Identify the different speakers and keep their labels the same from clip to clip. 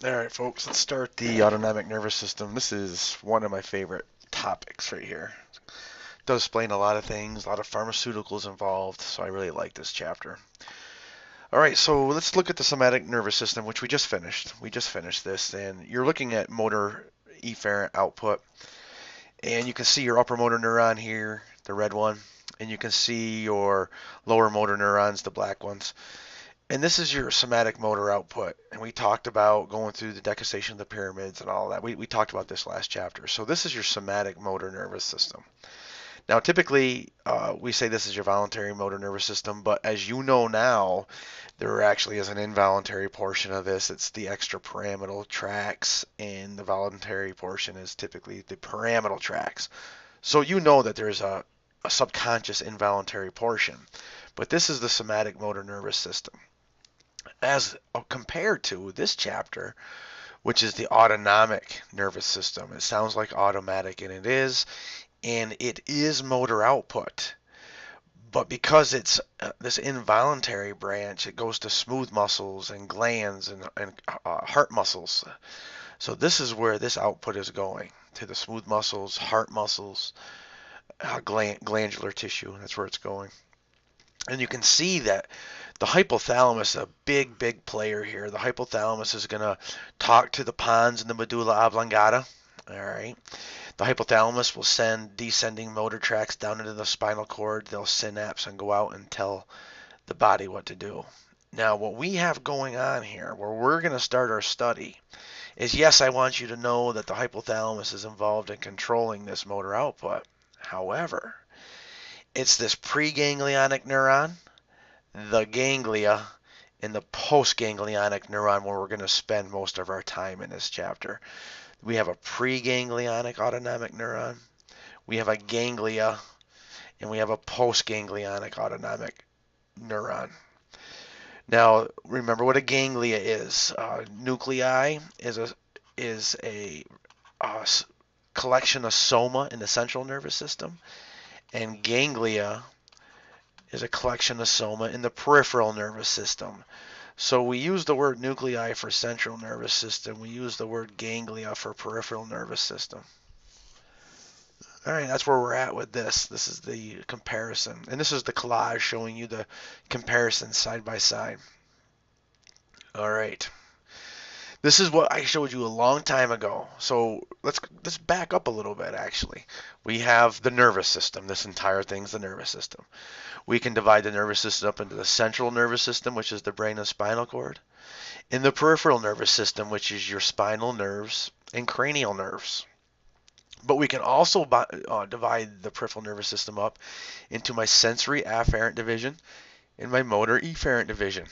Speaker 1: All right, folks, let's start the autonomic nervous system. This is one of my favorite topics right here. It does explain a lot of things, a lot of pharmaceuticals involved, so I really like this chapter. All right, so let's look at the somatic nervous system, which we just finished. We just finished this, and you're looking at motor efferent output, and you can see your upper motor neuron here, the red one, and you can see your lower motor neurons, the black ones. And this is your somatic motor output. And we talked about going through the decussation of the pyramids and all that. We talked about this last chapter. So this is your somatic motor nervous system. Now, typically, we say this is your voluntary motor nervous system, but as you know now, there actually is an involuntary portion of this. It's the extrapyramidal tracts, and the voluntary portion is typically the pyramidal tracts. So you know that there's a subconscious involuntary portion. But this is the somatic motor nervous system as compared to this chapter, which is the autonomic nervous system. It sounds like automatic, and it is motor output. But because it's this involuntary branch, it goes to smooth muscles and glands and heart muscles. So this is where this output is going, to the smooth muscles, heart muscles, glandular tissue. That's where it's going. And you can see that the hypothalamus is a big, big player here. The hypothalamus is going to talk to the pons and the medulla oblongata. All right. The hypothalamus will send descending motor tracts down into the spinal cord. They'll synapse and go out and tell the body what to do. Now, what we have going on here, where we're going to start our study, is yes, I want you to know that the hypothalamus is involved in controlling this motor output. However, it's this preganglionic neuron, the ganglia, and the postganglionic neuron where we're going to spend most of our time in this chapter. We have a preganglionic autonomic neuron, we have a ganglia, and we have a postganglionic autonomic neuron. Now, remember what a ganglia is. Nuclei is a collection of soma in the central nervous system, and ganglia is a collection of soma in the peripheral nervous system. So we use the word nuclei for central nervous system. We use the word ganglia for peripheral nervous system. All right, that's where we're at with this. This is the comparison. And this is the collage showing you the comparison side by side. All right. This is what I showed you a long time ago. So let's back up a little bit actually. We have the nervous system. This entire thing's the nervous system. We can divide the nervous system up into the central nervous system, which is the brain and spinal cord, and the peripheral nervous system, which is your spinal nerves and cranial nerves. But we can also divide the peripheral nervous system up into my sensory afferent division and my motor efferent division.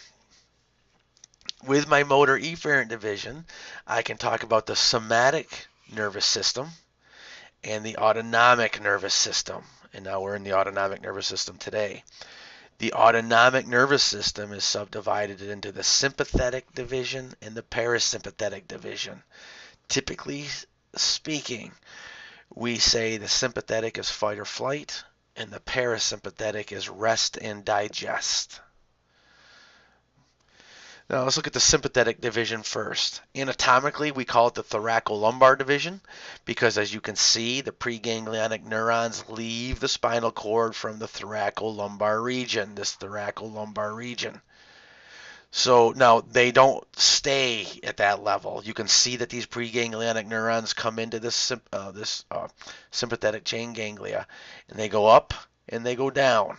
Speaker 1: With my motor efferent division, I can talk about the somatic nervous system and the autonomic nervous system. And now we're in the autonomic nervous system today. The autonomic nervous system is subdivided into the sympathetic division and the parasympathetic division. Typically speaking, we say the sympathetic is fight or flight, and the parasympathetic is rest and digest. Now let's look at the sympathetic division first. Anatomically, we call it the thoracolumbar division because as you can see, the preganglionic neurons leave the spinal cord from the thoracolumbar region, this thoracolumbar region. So now they don't stay at that level. You can see that these preganglionic neurons come into this sympathetic chain ganglia, and they go up and they go down.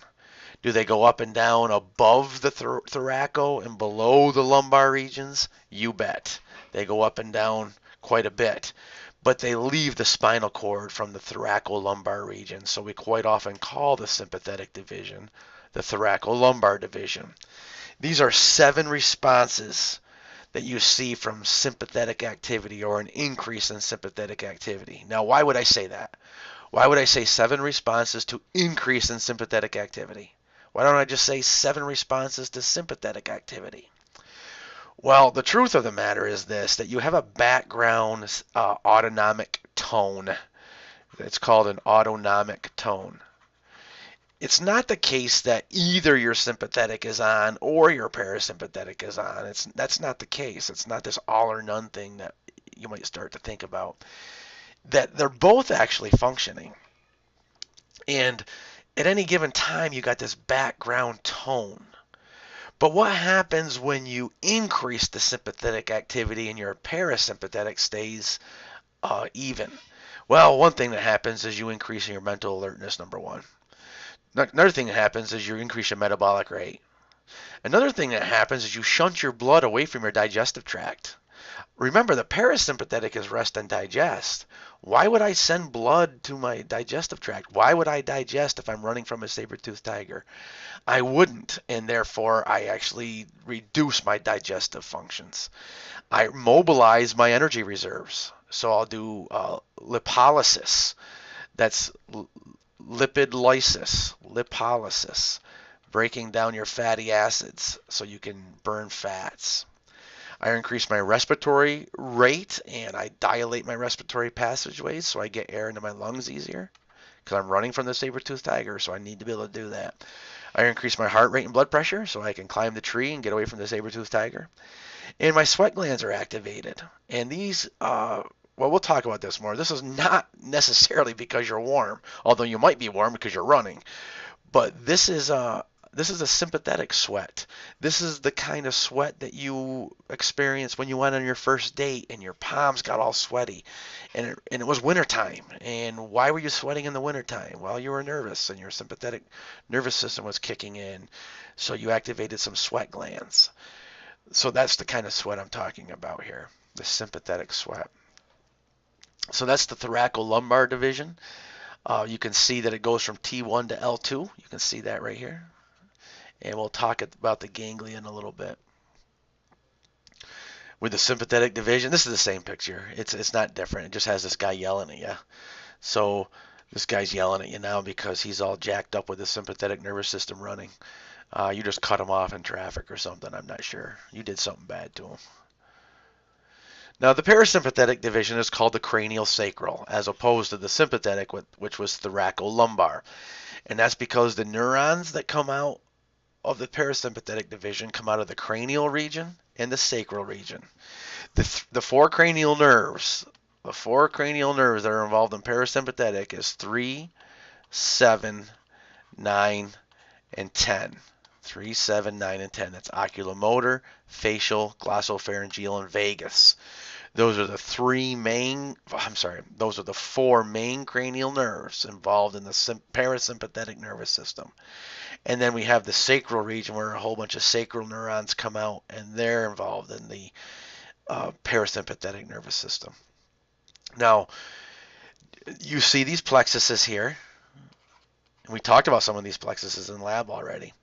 Speaker 1: Do they go up and down above the thoraco and below the lumbar regions? You bet. They go up and down quite a bit. But they leave the spinal cord from the thoracolumbar region. So we quite often call the sympathetic division the thoracolumbar division. These are 7 responses that you see from sympathetic activity or an increase in sympathetic activity. Now, why would I say that? Why would I say 7 responses to increase in sympathetic activity? Why don't I just say 7 responses to sympathetic activity? Well, the truth of the matter is this, that you have a background autonomic tone. It's called an autonomic tone. it's not the case that either your sympathetic is on or your parasympathetic is on. That's not the case. It's not this all or none thing that you might start to think about. That they're both actually functioning. And at any given time, you got this background tone. But what happens when you increase the sympathetic activity and your parasympathetic stays even? Well, one thing that happens is you increase your mental alertness, number one. Another thing that happens is you increase your metabolic rate. Another thing that happens is you shunt your blood away from your digestive tract. Remember, the parasympathetic is rest and digest. Why would I send blood to my digestive tract? Why would I digest if I'm running from a saber-toothed tiger? I wouldn't, and therefore I actually reduce my digestive functions. I mobilize my energy reserves. So I'll do lipolysis. That's lipid lipolysis, breaking down your fatty acids so you can burn fats. I increase my respiratory rate and I dilate my respiratory passageways so I get air into my lungs easier because I'm running from the saber-toothed tiger, so I need to be able to do that. I increase my heart rate and blood pressure so I can climb the tree and get away from the saber-toothed tiger. And my sweat glands are activated. And these, well, we'll talk about this more. This is not necessarily because you're warm, although you might be warm because you're running. But this is a sympathetic sweat. This is the kind of sweat that you experienced when you went on your first date and your palms got all sweaty. And it was wintertime. And why were you sweating in the wintertime? Well, you were nervous and your sympathetic nervous system was kicking in. So you activated some sweat glands. So that's the kind of sweat I'm talking about here, the sympathetic sweat. So that's the thoracolumbar division. You can see that it goes from T1 to L2. You can see that right here. And we'll talk about the ganglia in a little bit. With the sympathetic division, this is the same picture. It's not different. It just has this guy yelling at you. So this guy's yelling at you now because he's all jacked up with his sympathetic nervous system running. You just cut him off in traffic or something. I'm not sure. You did something bad to him. Now, the parasympathetic division is called the cranial sacral, as opposed to the sympathetic, which was thoracolumbar. And that's because the neurons that come out of the parasympathetic division come out of the cranial region and the sacral region. The four cranial nerves that are involved in parasympathetic is 3, 7, 9, and 10. 3, 7, 9, and 10. That's oculomotor, facial, glossopharyngeal, and vagus. Those are the four main cranial nerves involved in the parasympathetic nervous system. And then we have the sacral region where a whole bunch of sacral neurons come out and they're involved in the parasympathetic nervous system. Now, you see these plexuses here. We talked about some of these plexuses in lab already.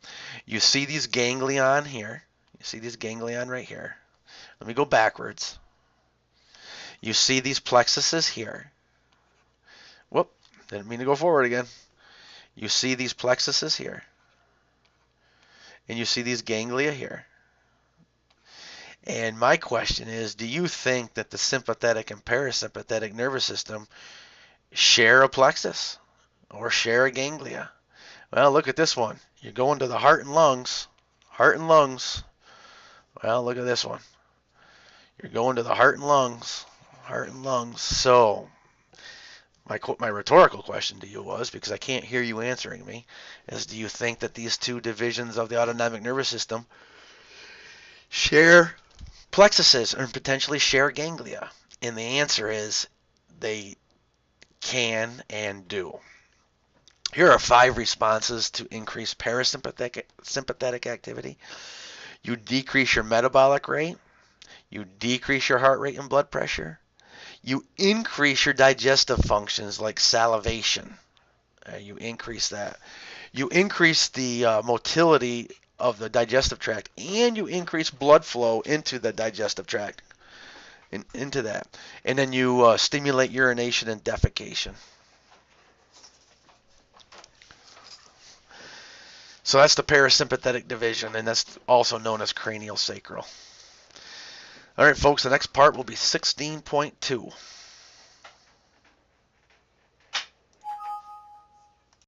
Speaker 1: You see these ganglion here. You see these ganglion right here. Let me go backwards. You see these plexuses here. Whoop, didn't mean to go forward again. You see these plexuses here. And you see these ganglia here. And my question is, do you think that the sympathetic and parasympathetic nervous system share a plexus or share a ganglia? Well, look at this one. You're going to the heart and lungs. Heart and lungs. Well, look at this one. You're going to the heart and lungs. Heart and lungs. So, my rhetorical question to you was, because I can't hear you answering me, is do you think that these two divisions of the autonomic nervous system share plexuses or potentially share ganglia? And the answer is they can and do. Here are 5 responses to increase parasympathetic activity. You decrease your metabolic rate. You decrease your heart rate and blood pressure. You increase your digestive functions like salivation. You increase that. You increase the motility of the digestive tract, and you increase blood flow into the digestive tract, into that. And then you stimulate urination and defecation. So that's the parasympathetic division, and that's also known as cranial sacral. All right, folks, the next part will be 16.2.